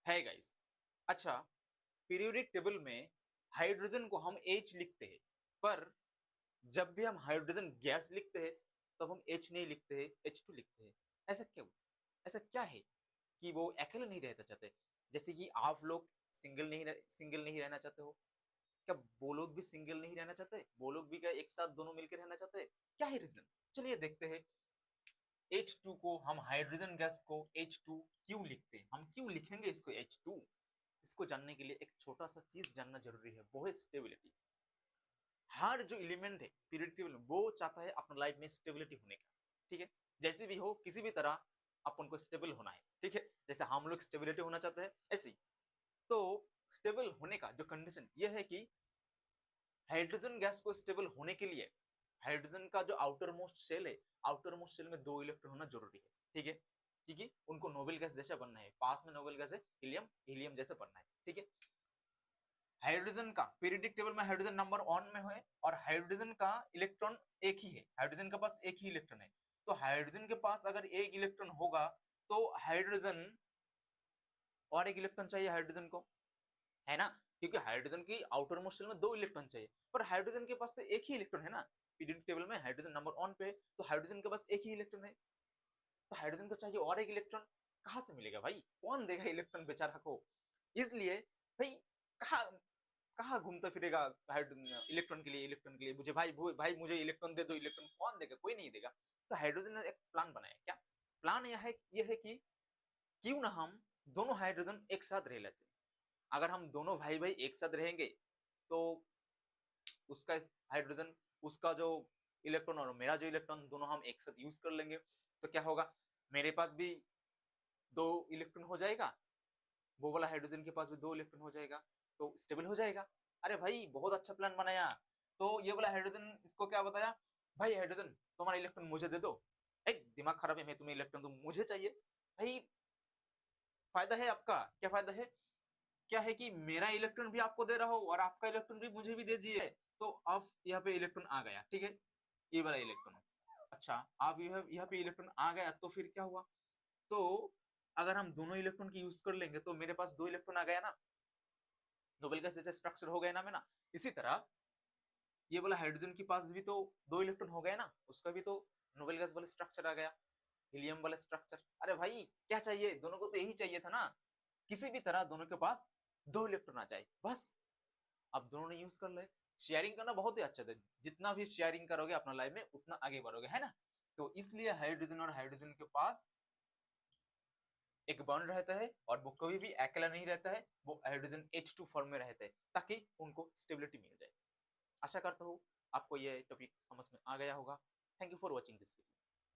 है गाइस। अच्छा, periodic table में हाइड्रोजन को हम H लिखते हैं, पर जब भी हम हाइड्रोजन गैस लिखते हैं तब हम H नहीं लिखते हैं, H2 लिखते हैं। ऐसा क्यों? ऐसा क्या है कि वो अकेले नहीं रहना चाहते? जैसे कि आप लोग सिंगल नहीं रहना चाहते हो, क्या वो लोग भी सिंगल नहीं रहना चाहते? वो लोग भी क्या एक साथ दोनों मिलकर रहना चाहते हैं? क्या है रीजन? चलिए देखते हैं। H2 को हम हाइड्रोजन गैस को H2 क्यों लिखते हैं? हम क्यों लिखेंगे इसको H2? इसको जानने के लिए एक छोटा सा चीज जानना जरूरी है, वो है स्टेबिलिटी। हर जो एलिमेंट है पीरियोडिक टेबल में वो चाहता है अपना लाइफ में स्टेबिलिटी होने का। ठीक है, जैसे भी हो किसी भी तरह अपन को स्टेबल होना है। ठीक है, जैसे हम लोग स्टेबिलिटी होना चाहते हैं ऐसे ही। तो स्टेबल होने का जो कंडीशन ये है कि हाइड्रोजन गैस को स्टेबल होने के लिए हाइड्रोजन का जो आउटर मोस्ट शेल है, आउटर मोस्ट शेल में दो इलेक्ट्रॉन होना जरूरी है। ठीक है, क्योंकि उनको नोबेल गैस जैसा बनना है, पास में नोबेल गैस है हीलियम, हीलियम जैसे बनना है। ठीक है, हाइड्रोजन का पीरियोडिक टेबल में हाइड्रोजन नंबर वन में है और हाइड्रोजन का इलेक्ट्रॉन एक ही है, हाइड्रोजन के पास एक ही इलेक्ट्रॉन है। तो हाइड्रोजन के पास अगर एक इलेक्ट्रॉन होगा तो हाइड्रोजन और एक इलेक्ट्रॉन चाहिए हाइड्रोजन को, है ना? क्योंकि हाइड्रोजन की आउटर मोस्ट शेल में दो इलेक्ट्रॉन चाहिए, पर हाइड्रोजन के पास तो एक ही इलेक्ट्रॉन है ना। पीरियोडिक टेबल में हाइड्रोजन नंबर वन पे, तो हाइड्रोजन के पास एक ही इलेक्ट्रॉन है, तो हाइड्रोजन को चाहिए और एक इलेक्ट्रॉन। कहां से मिलेगा भाई? कौन देगा इलेक्ट्रॉन बेचारा को? इसलिए भाई कहा कहाँ घूमता फिरेगा इलेक्ट्रॉन के लिए, इलेक्ट्रॉन के लिए मुझे भाई भाई मुझे इलेक्ट्रॉन दे दो, इलेक्ट्रॉन कौन देगा? कोई नहीं देगा। तो हाइड्रोजन ने एक प्लान बनाया। क्या प्लान? यह है कि क्यों ना हम दोनों हाइड्रोजन एक साथ रह लेते। अगर हम दोनों भाई भाई एक साथ रहेंगे तो उसका हाइड्रोजन, उसका जो इलेक्ट्रॉन और मेरा जो इलेक्ट्रॉन, दोनों हम एक साथ यूज कर लेंगे। तो क्या होगा, मेरे पास भी दो इलेक्ट्रॉन हो जाएगा, वो वाला हाइड्रोजन के पास भी दो इलेक्ट्रॉन हो जाएगा, तो स्टेबल हो जाएगा। अरे भाई बहुत अच्छा प्लान बनाया। तो ये वाला हाइड्रोजन इसको क्या बताया, भाई हाइड्रोजन तुम्हारा इलेक्ट्रॉन मुझे दे दो। एक दिमाग खराब है, मैं तुम्हें इलेक्ट्रॉन दूं, मुझे चाहिए भाई। फायदा है आपका, क्या फायदा है? क्या है कि मेरा इलेक्ट्रॉन भी आपको दे रहा हो और आपका इलेक्ट्रॉन भी मुझे भी दे दिए, तो अब यहाँ पे इलेक्ट्रॉन आ गया। ठीक है, ये वाला इलेक्ट्रॉन। अच्छा, अब यहाँ पे इलेक्ट्रॉन आ गया तो फिर क्या हुआ? तो अगर हम दोनों इलेक्ट्रॉन की यूज कर लेंगे तो मेरे पास दो इलेक्ट्रॉन आ गया ना, नोबेल गैस जैसे स्ट्रक्चर हो गया ना मेरा। इसी तरह ये वाला हाइड्रोजन के पास भी तो दो इलेक्ट्रॉन हो गया ना, उसका भी तो नोबेल गैस वाला स्ट्रक्चर आ गया, हीलियम वाला स्ट्रक्चर। अरे भाई क्या चाहिए, दोनों को तो यही चाहिए था ना, किसी भी तरह दोनों के पास दो इलेक्ट्रॉन आ जाए बस। अब दोनों ने यूज कर ले। शेयरिंग करना बहुत ही अच्छा है, जितना भी शेयरिंग करोगे अपना लाइफ में उतना आगे बढ़ोगे, है ना? तो इसलिए हाइड्रोजन और हाइड्रोजन के पास एक बॉन्ड रहता है और वो कभी भी अकेला नहीं रहता है, वो हाइड्रोजन H2 फॉर्म में रहता है ताकि उनको स्टेबिलिटी मिल जाए। आशा करता हूँ आपको ये टॉपिक समझ में आ गया होगा। Thank you for watching this video.